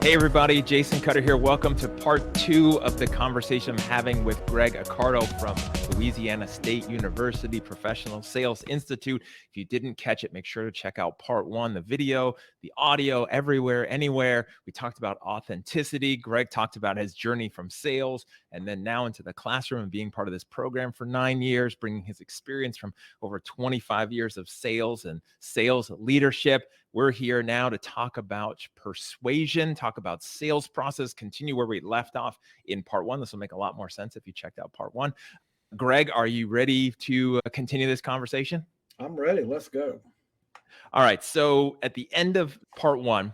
Hey everybody, Jason Cutter here. Welcome to part 2 of the conversation I'm having with Greg Accardo from Louisiana State University Professional Sales Institute. If you didn't catch it, make sure to check out part 1, the video, the audio, everywhere, anywhere. We talked about authenticity. Greg talked about his journey from sales and then now into the classroom and being part of this program for 9 years, bringing his experience from over 25 years of sales and sales leadership. We're here now to talk about persuasion, talk about sales process, continue where we left off in part 1. This will make a lot more sense if you checked out part 1. Greg, are you ready to continue this conversation? I'm ready. Let's go. All right. So at the end of part 1,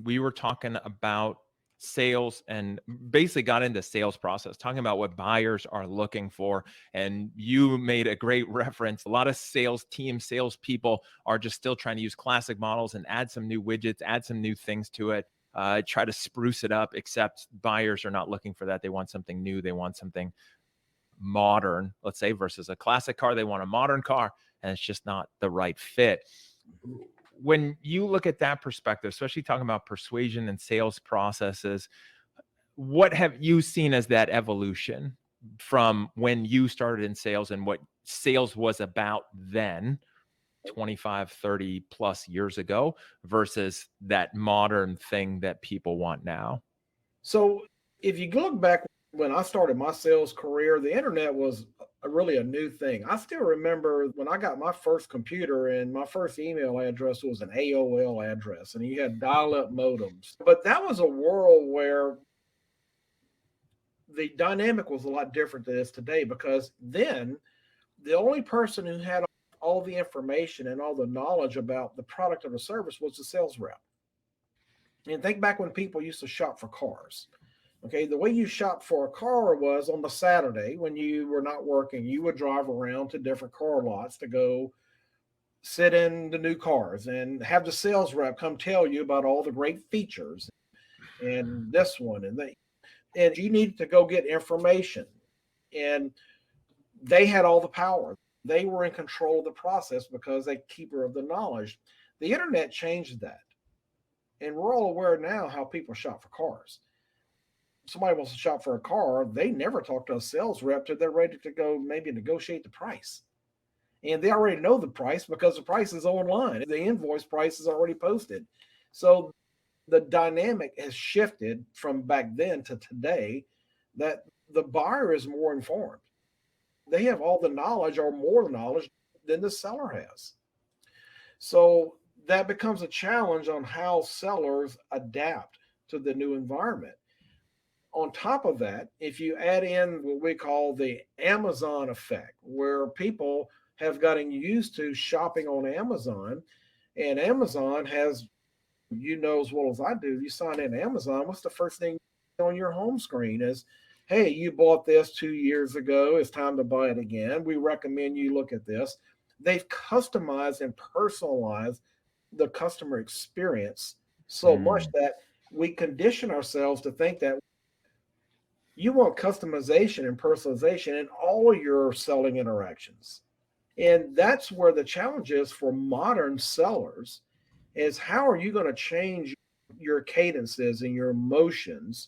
we were talking about sales and basically got into sales process, talking about what buyers are looking for. And you made a great reference. A lot of sales teams, salespeople are just still trying to use classic models and add some new widgets, add some new things to it, try to spruce it up, except buyers are not looking for that. They want something new. They want something modern, let's say, versus a classic car. They want a modern car, and it's just not the right fit. When you look at that perspective, especially talking about persuasion and sales processes, what have you seen as that evolution from when you started in sales and what sales was about then, 25, 30 plus years ago, versus that modern thing that people want now? So if you look back when I started my sales career, the internet was really a new thing. I still remember when I got my first computer and my first email address was an AOL address and you had dial-up modems. But that was a world where the dynamic was a lot different than it is today, because then the only person who had all the information and all the knowledge about the product or the service was the sales rep. And think back when people used to shop for cars. Okay, the way you shop for a car was on the Saturday when you were not working, you would drive around to different car lots to go sit in the new cars and have the sales rep come tell you about all the great features and this one and that. And you needed to go get information. And they had all the power. They were in control of the process because they're keeper of the knowledge. The internet changed that. And we're all aware now how people shop for cars. Somebody wants to shop for a car, they never talk to a sales rep till they're ready to go maybe negotiate the price. And they already know the price because the price is online. The invoice price is already posted. So the dynamic has shifted from back then to today, that the buyer is more informed. They have all the knowledge or more knowledge than the seller has. So that becomes a challenge on how sellers adapt to the new environment. On top of that, if you add in what we call the Amazon effect, where people have gotten used to shopping on Amazon, and Amazon has, you know as well as I do, you sign in Amazon, what's the first thing on your home screen is, hey, you bought this 2 years ago, it's time to buy it again. We recommend you look at this. They've customized and personalized the customer experience so much that we condition ourselves to think that you want customization and personalization in all your selling interactions. And that's where the challenge is for modern sellers, is how are you going to change your cadences and your emotions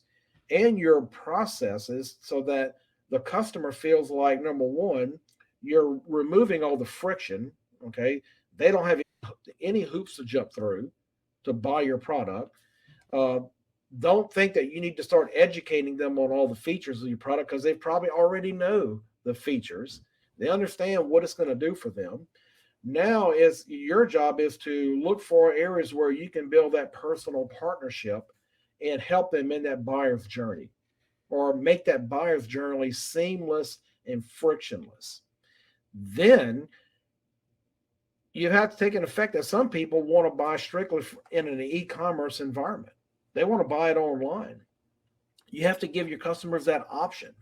and your processes so that the customer feels like, number one, you're removing all the friction, okay? They don't have any hoops to jump through to buy your product. Don't think that you need to start educating them on all the features of your product, because they probably already know the features. They understand what it's going to do for them. Now is your job is to look for areas where you can build that personal partnership and help them in that buyer's journey, or make that buyer's journey seamless and frictionless. Then you have to take an effect that some people want to buy strictly in an e-commerce environment. They want to buy it online. You have to give your customers that option.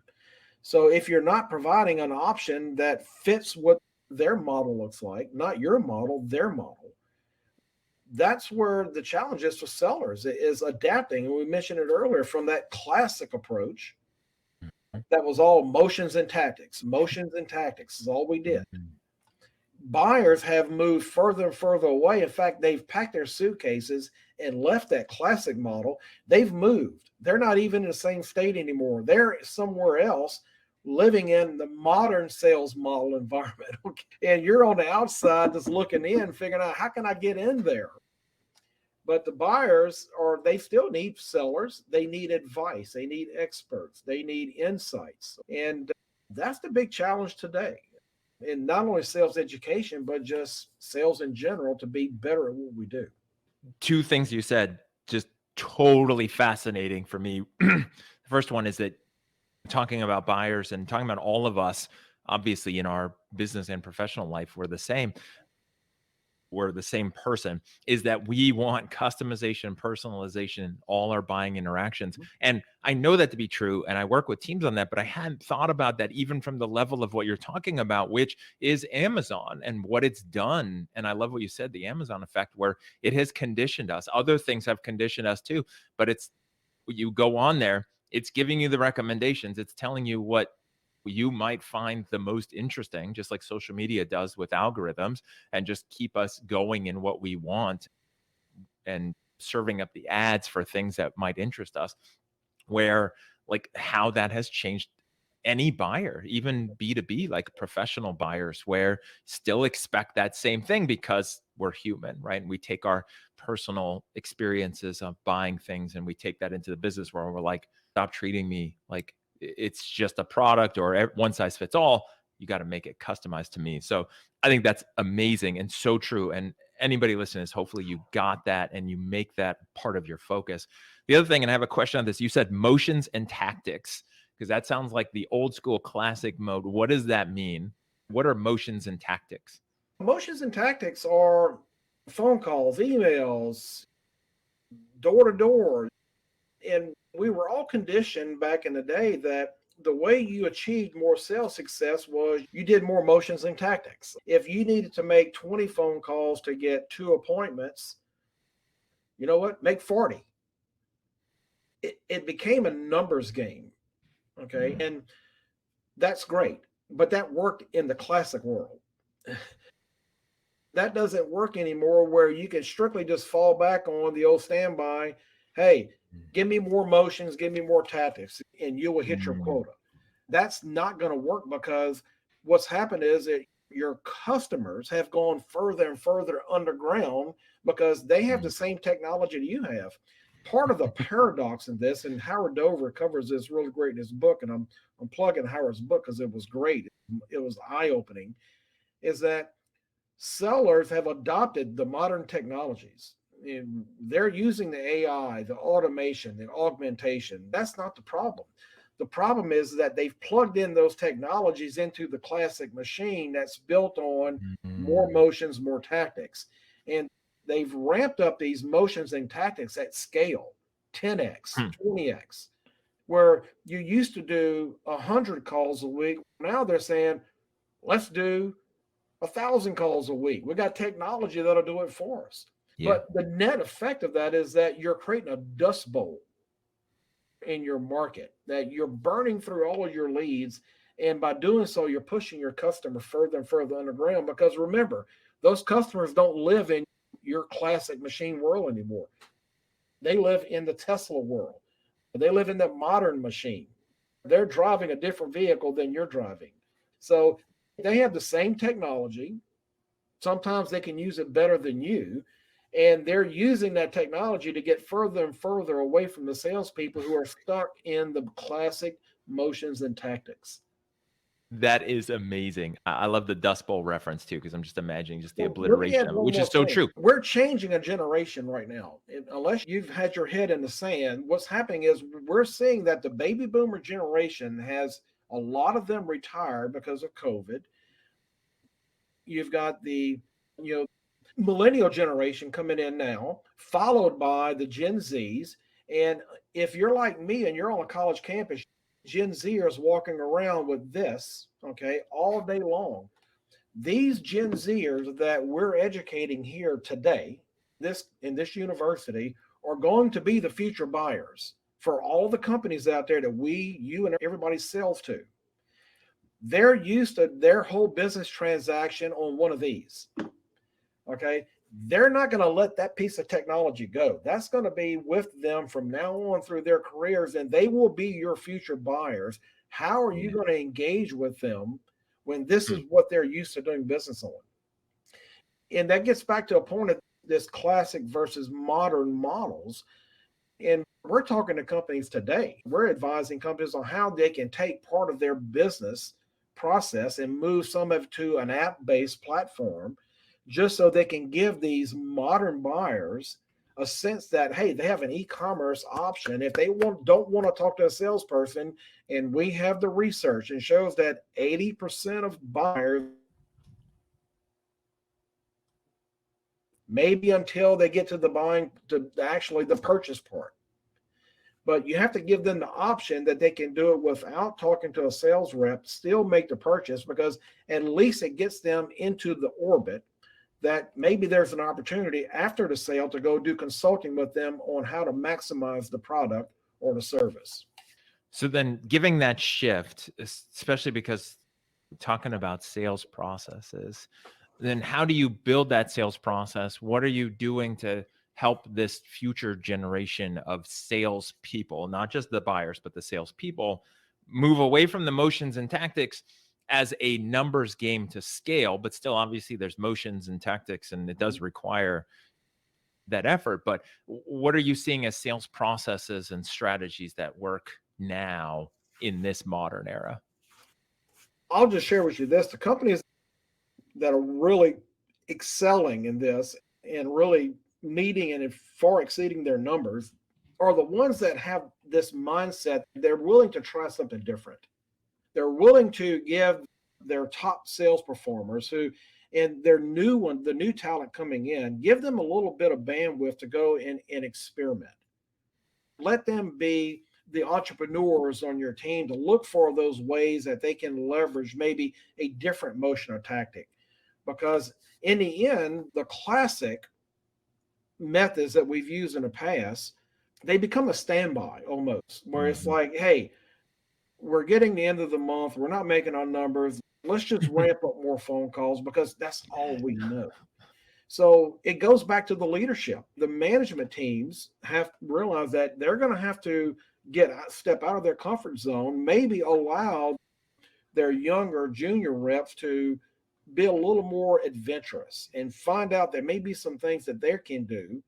So if you're not providing an option that fits what their model looks like, not your model, their model, that's where the challenge is for sellers, is adapting. And we mentioned it earlier, from that classic approach that was all motions and tactics. Motions and tactics is all we did. buyers have moved further and further away. In fact, they've packed their suitcases and left that classic model. They've moved. They're not even in the same state anymore. They're somewhere else living in the modern sales model environment. And you're on the outside just looking in, figuring out, how can I get in there? But the buyers they still need sellers. They need advice. They need experts. They need insights. And that's the big challenge today. And not only sales education, but just sales in general, to be better at what we do. Two things you said, just totally fascinating for me. The first one is that talking about buyers and talking about all of us, obviously in our business and professional life, we're the same person, is that we want customization, personalization in all our buying interactions. And I know that to be true, and I work with teams on that, but I hadn't thought about that even from the level of what you're talking about, which is Amazon and what it's done. And I love what you said, the Amazon effect, where it has conditioned us. Other things have conditioned us too, but you go on there, it's giving you the recommendations. It's telling you what you might find the most interesting, just like social media does with algorithms, and just keep us going in what we want and serving up the ads for things that might interest us. Where, like, how that has changed any buyer, even B2B, like professional buyers, where still expect that same thing because we're human, right? And we take our personal experiences of buying things and we take that into the business where we're like, stop treating me like it's just a product or one size fits all. You got to make it customized to me. So I think that's amazing and so true. And anybody listening is, hopefully you got that and you make that part of your focus. The other thing, and I have a question on this, you said motions and tactics, because that sounds like the old school classic mode. What does that mean? What are motions and tactics? Motions and tactics are phone calls, emails, door to door. And we were all conditioned back in the day that the way you achieved more sales success was you did more motions and tactics. If you needed to make 20 phone calls to get 2 appointments, you know what? Make 40. It became a numbers game. Okay. And that's great. But that worked in the classic world. That doesn't work anymore, where you can strictly just fall back on the old standby. Hey, give me more motions, give me more tactics, and you will hit your quota. That's not going to work, because what's happened is that your customers have gone further and further underground because they have the same technology that you have. Part of the paradox in this, and Howard Dover covers this really great in his book, and I'm plugging Howard's book because it was great. It was eye-opening, is that sellers have adopted the modern technologies. And they're using the AI, the automation, the augmentation. That's not the problem. The problem is that they've plugged in those technologies into the classic machine that's built on more motions, more tactics. And they've ramped up these motions and tactics at scale, 10x, 20x, where you used to do 100 calls a week. Now they're saying, let's do 1,000 calls a week. We got technology that'll do it for us. Yeah. But the net effect of that is that you're creating a dust bowl in your market, that you're burning through all of your leads. And by doing so, you're pushing your customer further and further underground, because remember, those customers don't live in your classic machine world anymore. They live in the Tesla world. They live in the modern machine. They're driving a different vehicle than you're driving. So they have the same technology. Sometimes they can use it better than you. And they're using that technology to get further and further away from the salespeople who are stuck in the classic motions and tactics. That is amazing. I love the Dust Bowl reference too, because I'm just imagining just the obliteration of it, which is so true. We're changing a generation right now. Unless you've had your head in the sand, what's happening is we're seeing that the baby boomer generation has a lot of them retired because of COVID. You've got the, millennial generation coming in now, followed by the Gen Zs. And if you're like me and you're on a college campus, Gen Zers walking around with this, okay, all day long. These Gen Zers that we're educating here today, in this university, are going to be the future buyers for all the companies out there that you and everybody sells to. They're used to their whole business transaction on one of these. Okay. They're not going to let that piece of technology go. That's going to be with them from now on through their careers, and they will be your future buyers. How are you going to engage with them when this is what they're used to doing business on? And that gets back to a point of this classic versus modern models. And we're talking to companies today. We're advising companies on how they can take part of their business process and move some of it to an app-based platform, just so they can give these modern buyers a sense that, hey, they have an e-commerce option. If they don't want to talk to a salesperson, and we have the research and shows that 80% of buyers, maybe until they get to the buying, to actually the purchase part. But you have to give them the option that they can do it without talking to a sales rep, still make the purchase, because at least it gets them into the orbit that maybe there's an opportunity after the sale to go do consulting with them on how to maximize the product or the service. So then giving that shift, especially because we're talking about sales processes, then how do you build that sales process? What are you doing to help this future generation of salespeople, not just the buyers, but the salespeople, move away from the motions and tactics as a numbers game to scale? But still, obviously, there's motions and tactics, and it does require that effort. But what are you seeing as sales processes and strategies that work now in this modern era? I'll just share with you this. The companies that are really excelling in this and really meeting and far exceeding their numbers are the ones that have this mindset. They're willing to try something different. They're willing to give their top sales performers who, and their new one, the new talent coming in, give them a little bit of bandwidth to go and experiment. Let them be the entrepreneurs on your team to look for those ways that they can leverage maybe a different motion or tactic. Because in the end, the classic methods that we've used in the past, they become a standby almost, where it's like, hey, we're getting the end of the month, we're not making our numbers, let's just ramp up more phone calls because that's all we know. So it goes back to the leadership. The management teams have realized that they're going to have to step out of their comfort zone, maybe allow their younger junior reps to be a little more adventurous and find out there may be some things that they can do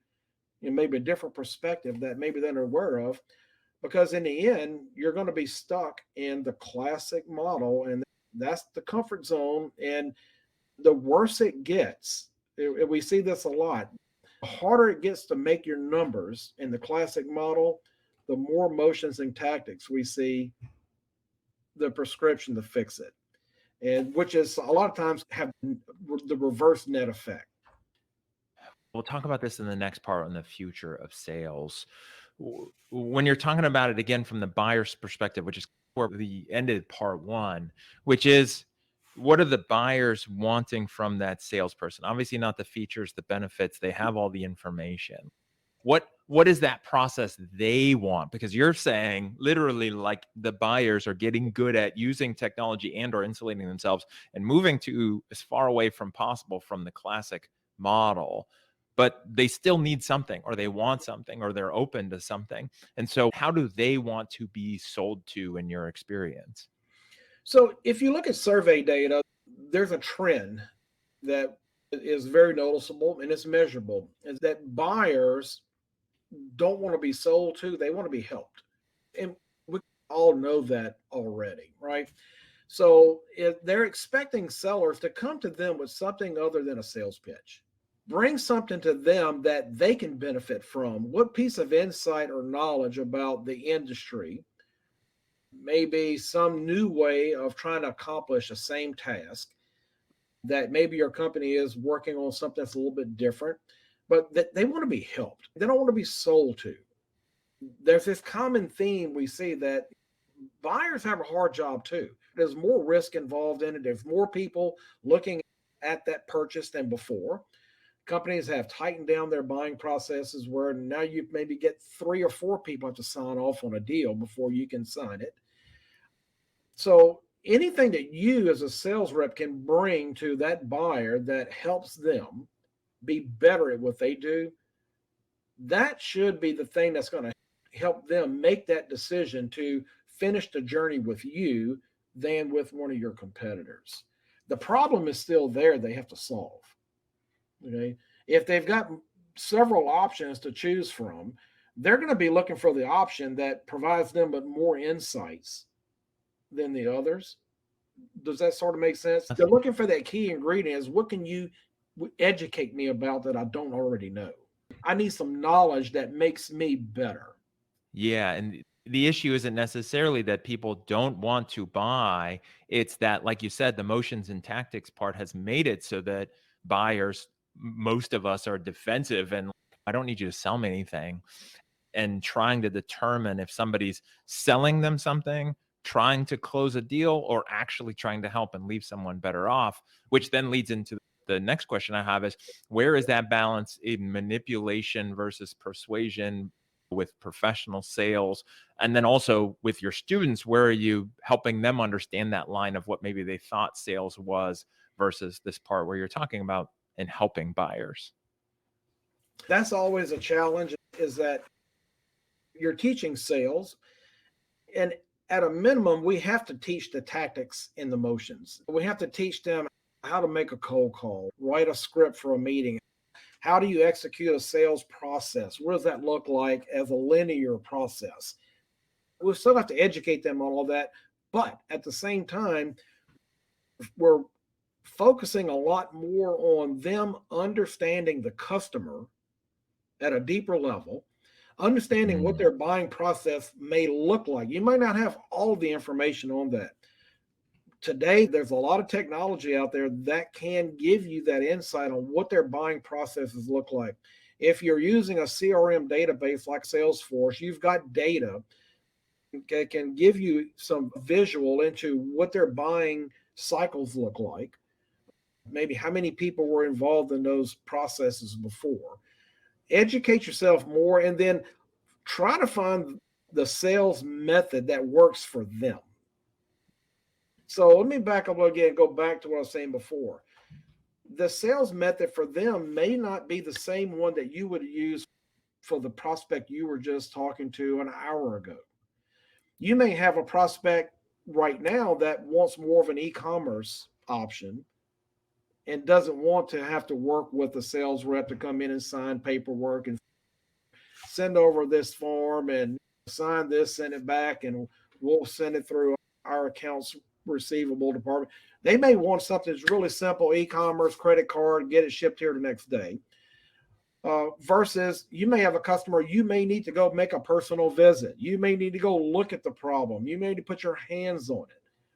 and maybe a different perspective that maybe they're not aware of. Because in the end, you're going to be stuck in the classic model, and that's the comfort zone. And the worse it gets, we see this a lot, the harder it gets to make your numbers in the classic model, the more motions and tactics we see the prescription to fix it. And which is a lot of times have the reverse net effect. We'll talk about this in the next part on the future of sales. When you're talking about it again from the buyer's perspective, which is where we ended part one, which is what are the buyers wanting from that salesperson? Obviously not the features, the benefits, they have all the information. What is that process they want? Because you're saying literally like the buyers are getting good at using technology and or insulating themselves and moving to as far away from possible from the classic model, but they still need something or they want something or they're open to something. And so how do they want to be sold to in your experience? So if you look at survey data, there's a trend that is very noticeable and it's measurable, is that buyers don't want to be sold to, they want to be helped. And we all know that already, right? So if they're expecting sellers to come to them with something other than a sales pitch, bring something to them that they can benefit from. What piece of insight or knowledge about the industry, maybe some new way of trying to accomplish the same task, that maybe your company is working on something that's a little bit different, but that they want to be helped. They don't want to be sold to. There's this common theme we see that buyers have a hard job too. There's more risk involved in it. There's more people looking at that purchase than before. Companies have tightened down their buying processes where now you maybe get 3 or 4 people have to sign off on a deal before you can sign it. So anything that you as a sales rep can bring to that buyer that helps them be better at what they do, that should be the thing that's going to help them make that decision to finish the journey with you than with one of your competitors. The problem is still there, they have to solve. Okay. If they've got several options to choose from, they're going to be looking for the option that provides them with more insights than the others. Does that sort of make sense? They're looking for that key ingredient is, what can you educate me about that I don't already know? I need some knowledge that makes me better. Yeah. And the issue isn't necessarily that people don't want to buy. It's that, like you said, the motions and tactics part has made it so that buyers, most of us, are defensive and I don't need you to sell me anything. And trying to determine if somebody's selling them something, trying to close a deal, or actually trying to help and leave someone better off, which then leads into the next question I have is, where is that balance in manipulation versus persuasion with professional sales? And then also with your students, where are you helping them understand that line of what maybe they thought sales was versus this part where you're talking about and helping buyers? That's always a challenge, is that you're teaching sales, and at a minimum, we have to teach the tactics and the motions. We have to teach them how to make a cold call, write a script for a meeting. How do you execute a sales process? What does that look like as a linear process? We still have to educate them on all that. But at the same time, we're focusing a lot more on them understanding the customer at a deeper level, understanding what their buying process may look like. You might not have all the information on that. Today, there's a lot of technology out there that can give you that insight on what their buying processes look like. If you're using a CRM database like Salesforce, you've got data that can give you some visual into what their buying cycles look like, maybe how many people were involved in those processes before. Educate yourself more, and then try to find the sales method that works for them. So let me back up again and go back to what I was saying before. The sales method for them may not be the same one that you would use for the prospect you were just talking to an hour ago. You may have a prospect right now that wants more of an e-commerce option and doesn't want to have to work with a sales rep to come in and sign paperwork and send over this form and sign this, send it back, and we'll send it through our accounts receivable department. They may want something that's really simple, e-commerce, credit card, get it shipped here the next day. Versus you may have a customer, you may need to go make a personal visit. You may need to go look at the problem. You may need to put your hands on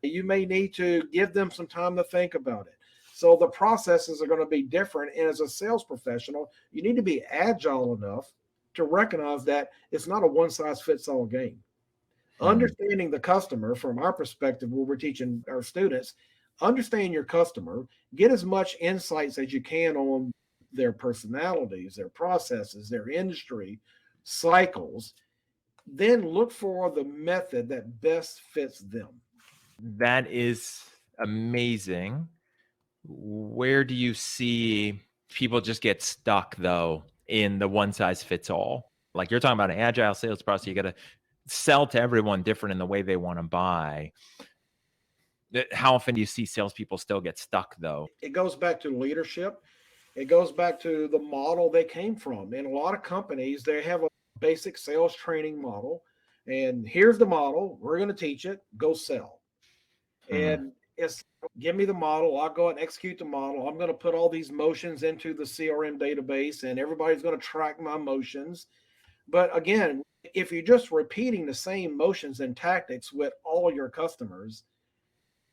it. You may need to give them some time to think about it. So the processes are going to be different. And as a sales professional, you need to be agile enough to recognize that it's not a one-size-fits-all game. Understanding the customer from our perspective, where we're teaching our students, understand your customer, get as much insights as you can on their personalities, their processes, their industry cycles, then look for the method that best fits them. That is amazing. Where do you see people just get stuck, though, in the one size fits all? Like you're talking about an agile sales process, you got to sell to everyone different in the way they want to buy. How often do you see salespeople still get stuck, though? It goes back to leadership. It goes back to the model they came from. In a lot of companies, they have a basic sales training model. And here's the model. We're going to teach it. Go sell. And it's, give me the model. I'll go and execute the model. I'm going to put all these motions into the CRM database, and everybody's going to track my motions. But again, if you're just repeating the same motions and tactics with all your customers,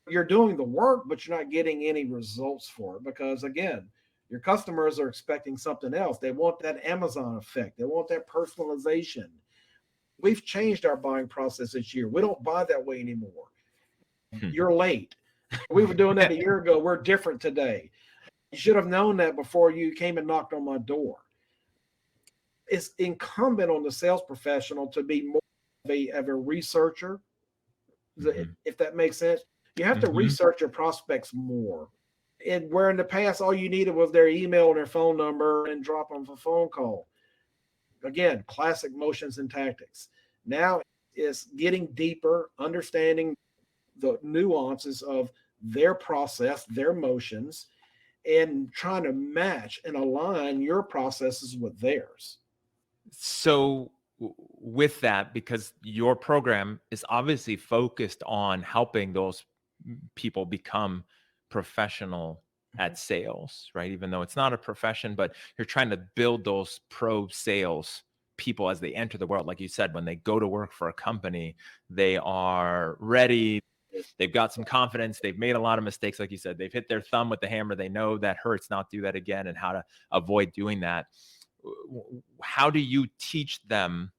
you're doing the work, but you're not getting any results for it, because again, your customers are expecting something else. They want that Amazon effect. They want that personalization. We've changed our buying process this year. We don't buy that way anymore. You're late. We were doing that a year ago. We're different today. You should have known that before you came and knocked on my door. It's incumbent on the sales professional to be more of a researcher, if that makes sense. You have to research your prospects more. And where in the past, all you needed was their email and their phone number and drop them a phone call. Again, classic motions and tactics. Now it's getting deeper, understanding the nuances of their process, their motions, and trying to match and align your processes with theirs. So with that, because your program is obviously focused on helping those people become professional at sales, right? Even though it's not a profession, but you're trying to build those pro sales people as they enter the world. Like you said, when they go to work for a company, they are ready. They've got some confidence. They've made a lot of mistakes. Like you said, they've hit their thumb with the hammer. They know that hurts, not do that again, and how to avoid doing that. How do you teach them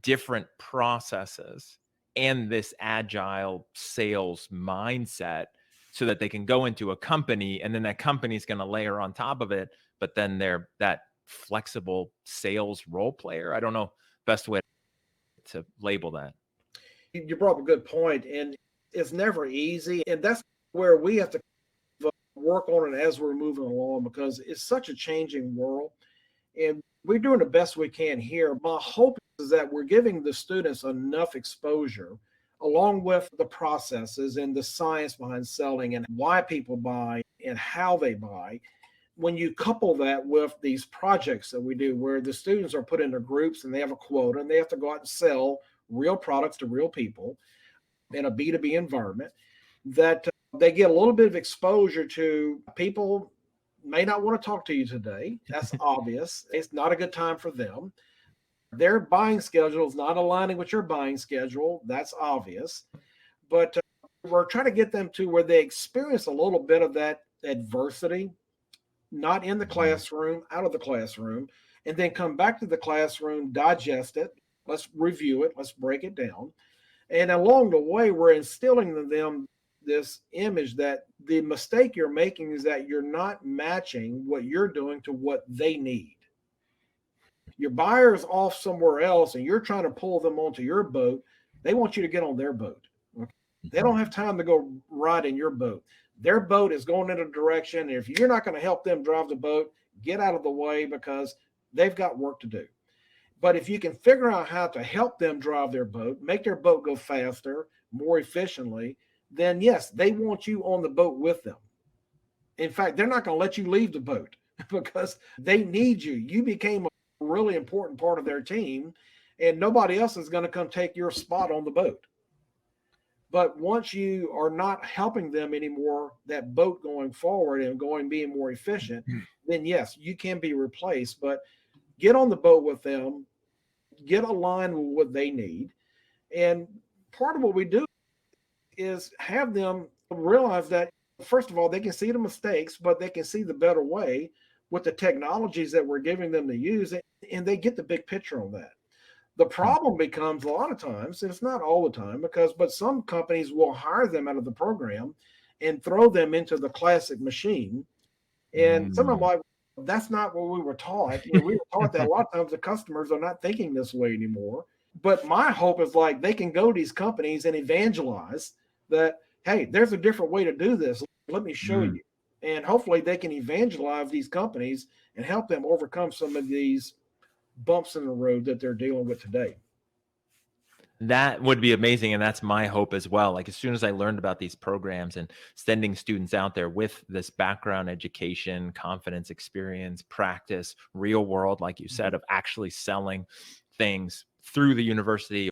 different processes and this agile sales mindset so that they can go into a company, and then that company is going to layer on top of it, but then they're that flexible sales role player? I don't know best way to label that. You brought up a good point, and it's never easy. And that's where we have to work on it as we're moving along, because it's such a changing world. And we're doing the best we can here. My hope is that we're giving the students enough exposure along with the processes and the science behind selling and why people buy and how they buy. When you couple that with these projects that we do, where the students are put into groups and they have a quota and they have to go out and sell real products to real people in a B2B environment, that they get a little bit of exposure to people may not want to talk to you today. That's obvious. It's not a good time for them. Their buying schedule is not aligning with your buying schedule. That's obvious. But we're trying to get them to where they experience a little bit of that adversity, not in the classroom, out of the classroom, and then come back to the classroom, digest it. Let's review it. Let's break it down. And along the way, we're instilling in them this image that the mistake you're making is that you're not matching what you're doing to what they need. Your buyer's off somewhere else and you're trying to pull them onto your boat. They want you to get on their boat. Okay? They don't have time to go ride in your boat. Their boat is going in a direction. And if you're not going to help them drive the boat, get out of the way, because they've got work to do. But if you can figure out how to help them drive their boat, make their boat go faster, more efficiently, then yes, they want you on the boat with them. In fact, they're not going to let you leave the boat because they need you. You became a really important part of their team, and nobody else is going to come take your spot on the boat. But once you are not helping them anymore, that boat going forward and being more efficient, then yes, you can be replaced. But get on the boat with them, get aligned with what they need. And part of what we do is have them realize that, first of all, they can see the mistakes, but they can see the better way with the technologies that we're giving them to use, and they get the big picture on that. The problem becomes a lot of times, and it's not all the time, but some companies will hire them out of the program and throw them into the classic machine. And some of them like, that's not what we were taught. We were taught that a lot of times the customers are not thinking this way anymore. But my hope is like they can go to these companies and evangelize that, hey, there's a different way to do this. Let me show you. And hopefully they can evangelize these companies and help them overcome some of these bumps in the road that they're dealing with today. That would be amazing. And that's my hope as well. Like as soon as I learned about these programs and sending students out there with this background education, confidence, experience, practice, real world, like you said, of actually selling things through the university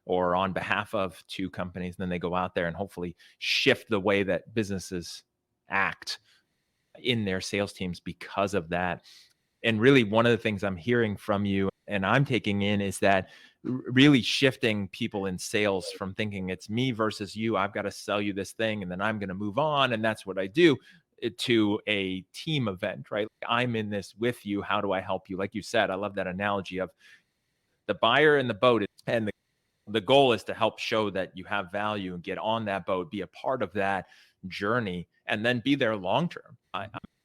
or on behalf of two companies, and then they go out there and hopefully shift the way that businesses act in their sales teams because of that. And really one of the things I'm hearing from you and I'm taking in is that really shifting people in sales from thinking it's me versus you, I've got to sell you this thing and then I'm going to move on and that's what I do, to a team event, right? I'm in this with you. How do I help you? Like you said, I love that analogy of the buyer in the boat, and the goal is to help show that you have value and get on that boat, be a part of that journey, and then be there long term.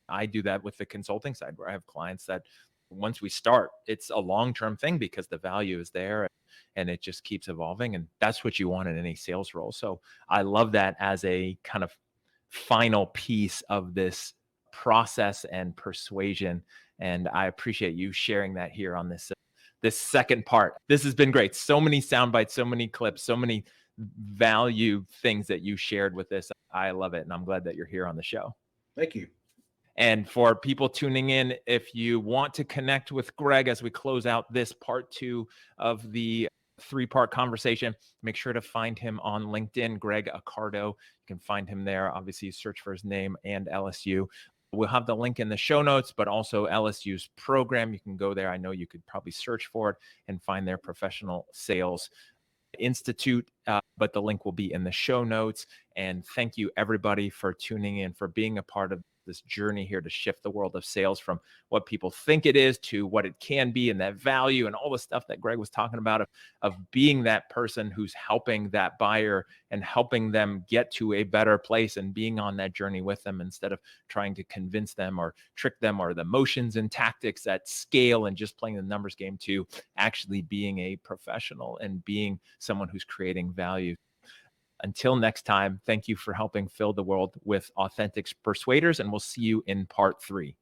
I do that with the consulting side where I have clients that once we start, it's a long-term thing because the value is there and it just keeps evolving. And that's what you want in any sales role. So I love that as a kind of final piece of this process and persuasion. And I appreciate you sharing that here on this second part. This has been great. So many sound bites, so many clips, so many value things that you shared with this. I love it. And I'm glad that you're here on the show. Thank you. And for people tuning in, if you want to connect with Greg as we close out this part 2 of the 3-part conversation, make sure to find him on LinkedIn, Greg Accardo. You can find him there. Obviously, search for his name and LSU. We'll have the link in the show notes, but also LSU's program. You can go there. I know you could probably search for it and find their Professional Sales Institute, but the link will be in the show notes. And thank you, everybody, for tuning in, for being a part of this journey here to shift the world of sales from what people think it is to what it can be, and that value and all the stuff that Greg was talking about of being that person who's helping that buyer and helping them get to a better place and being on that journey with them instead of trying to convince them or trick them, or the motions and tactics at scale and just playing the numbers game, to actually being a professional and being someone who's creating value. Until next time, thank you for helping fill the world with authentic persuaders, and we'll see you in part 3.